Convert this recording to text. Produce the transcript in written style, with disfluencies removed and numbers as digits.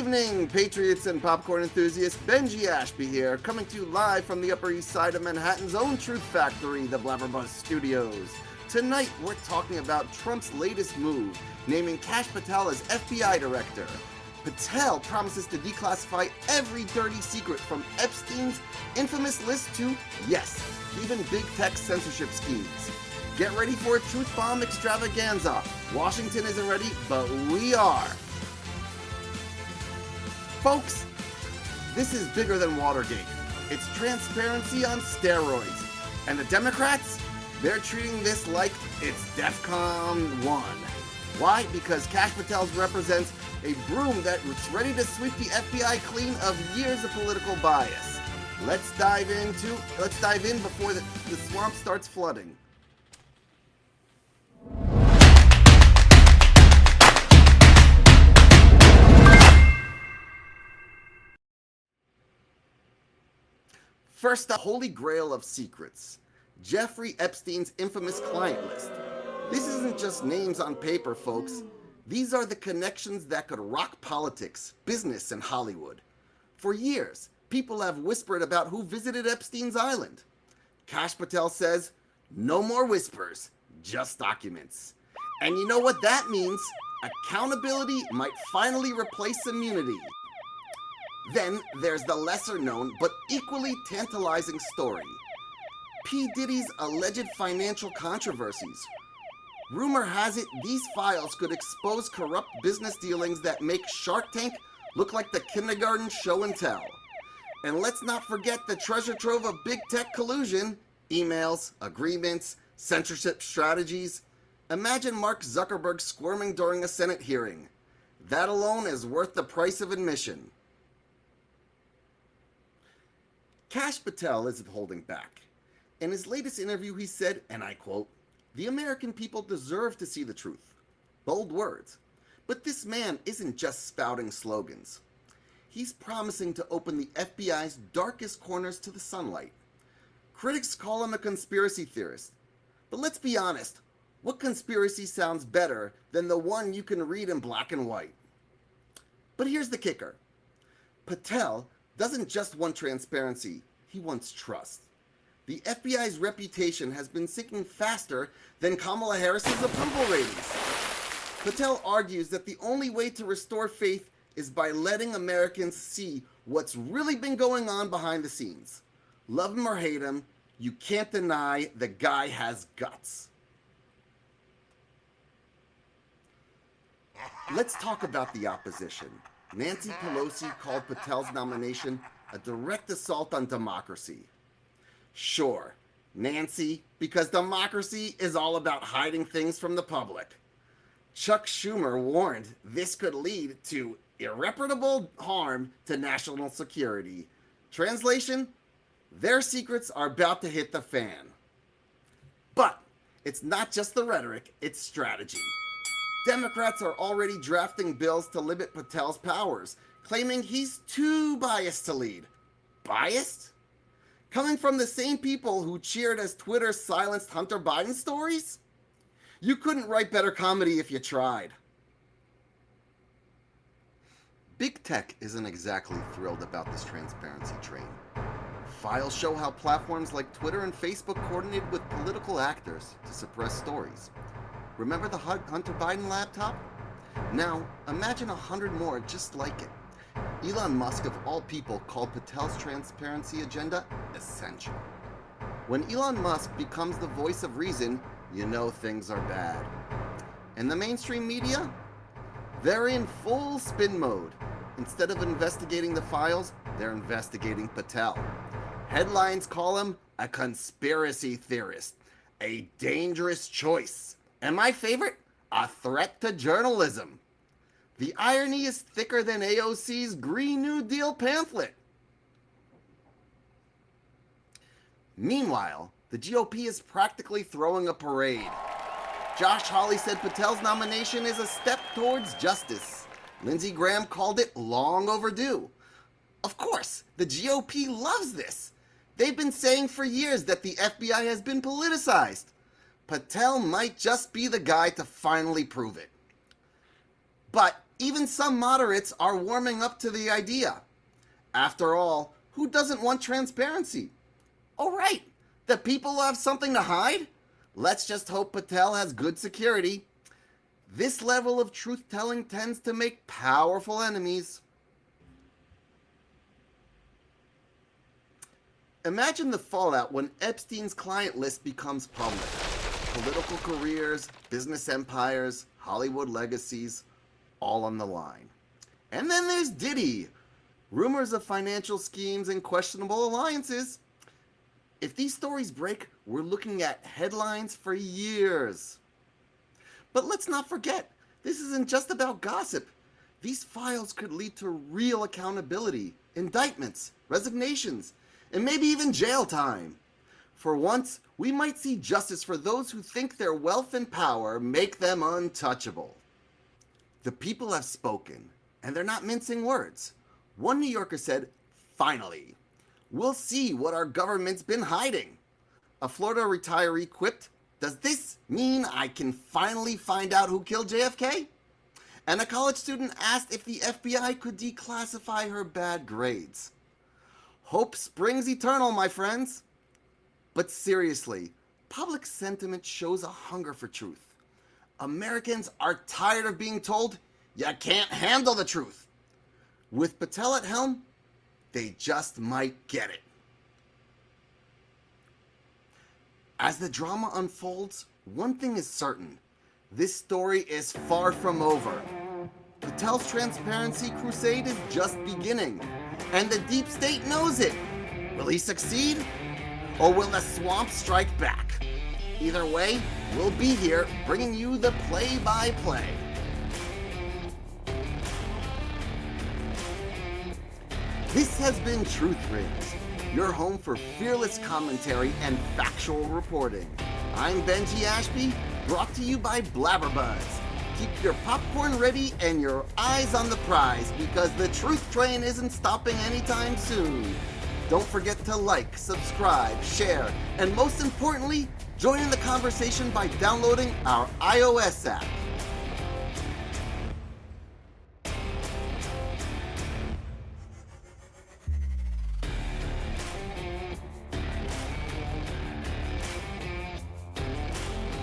evening, patriots and popcorn enthusiasts. Benji Ashby here, coming to you live from the Upper East Side of Manhattan's own truth factory, the BlabberBuzz Studios. Tonight, we're talking about Trump's latest move, naming Kash Patel as FBI director. Patel promises to declassify every dirty secret from Epstein's infamous list to, yes, even big tech censorship schemes. Get ready for a truth bomb extravaganza. Washington isn't ready, but we are. Folks, this is bigger than Watergate. It's transparency on steroids. And the Democrats, they're treating this like it's DEFCON 1. Why? Because Kash Patel represents a broom that's ready to sweep the FBI clean of years of political bias. Let's dive in before the swamp starts flooding. First, the holy grail of secrets. Jeffrey Epstein's infamous client list. This isn't just names on paper, folks. These are the connections that could rock politics, business, and Hollywood. For years, people have whispered about who visited Epstein's island. Kash Patel says, no more whispers, just documents. And you know what that means? Accountability might finally replace immunity. Then there's the lesser known but equally tantalizing story. P. Diddy's alleged financial controversies. Rumor has it these files could expose corrupt business dealings that make Shark Tank look like the kindergarten show and tell. And let's not forget the treasure trove of big tech collusion, emails, agreements, censorship strategies. Imagine Mark Zuckerberg squirming during a Senate hearing. That alone is worth the price of admission. Kash Patel isn't holding back. In his latest interview, he said, and I quote, "The American people deserve to see the truth." Bold words. But this man isn't just spouting slogans. He's promising to open the FBI's darkest corners to the sunlight. Critics call him a conspiracy theorist. But let's be honest, what conspiracy sounds better than the one you can read in black and white? But here's the kicker. Patel doesn't just want transparency, he wants trust. The FBI's reputation has been sinking faster than Kamala Harris's approval ratings. Patel argues that the only way to restore faith is by letting Americans see what's really been going on behind the scenes. Love him or hate him, you can't deny the guy has guts. Let's talk about the opposition. Nancy Pelosi called Patel's nomination a direct assault on democracy. Sure, Nancy, because democracy is all about hiding things from the public. Chuck Schumer warned this could lead to irreparable harm to national security. Translation, their secrets are about to hit the fan. But it's not just the rhetoric, it's strategy. Democrats are already drafting bills to limit Patel's powers, claiming he's too biased to lead. Biased? Coming from the same people who cheered as Twitter silenced Hunter Biden stories? You couldn't write better comedy if you tried. Big tech isn't exactly thrilled about this transparency train. Files show how platforms like Twitter and Facebook coordinated with political actors to suppress stories. Remember the Hunter Biden laptop? Now, imagine 100 more just like it. Elon Musk, of all people, called Patel's transparency agenda essential. When Elon Musk becomes the voice of reason, you know things are bad. And the mainstream media? They're in full spin mode. Instead of investigating the files, they're investigating Patel. Headlines call him a conspiracy theorist, a dangerous choice. And my favorite, a threat to journalism. The irony is thicker than AOC's Green New Deal pamphlet. Meanwhile, the GOP is practically throwing a parade. Josh Hawley said Patel's nomination is a step towards justice. Lindsey Graham called it long overdue. Of course, the GOP loves this. They've been saying for years that the FBI has been politicized. Patel might just be the guy to finally prove it. But Even some moderates are warming up to the idea. After all, who doesn't want transparency? Oh right, the people have something to hide? Let's just hope Patel has good security. This level of truth-telling tends to make powerful enemies. Imagine the fallout when Epstein's client list becomes public. Political careers, business empires, Hollywood legacies, all on the line. And then there's Diddy. Rumors of financial schemes and questionable alliances. If these stories break, we're looking at headlines for years. But let's not forget, this isn't just about gossip. These files could lead to real accountability, indictments, resignations, and maybe even jail time. For once, we might see justice for those who think their wealth and power make them untouchable. The people have spoken, and they're not mincing words. One New Yorker said, "Finally, we'll see what our government's been hiding." A Florida retiree quipped, "Does this mean I can finally find out who killed JFK?" And a college student asked if the FBI could declassify her bad grades. Hope springs eternal, my friends. But seriously, public sentiment shows a hunger for truth. Americans are tired of being told, "You can't handle the truth." With Patel at helm, they just might get it. As the drama unfolds, one thing is certain. This story is far from over. Patel's transparency crusade is just beginning, and the deep state knows it. Will he succeed? Or will the swamp strike back? Either way, we'll be here bringing you the play-by-play. This has been Truth Rings, your home for fearless commentary and factual reporting. I'm Benji Ashby, brought to you by BlabberBuzz. Keep your popcorn ready and your eyes on the prize, because the truth train isn't stopping anytime soon. Don't forget to like, subscribe, share, and most importantly, join in the conversation by downloading our iOS app.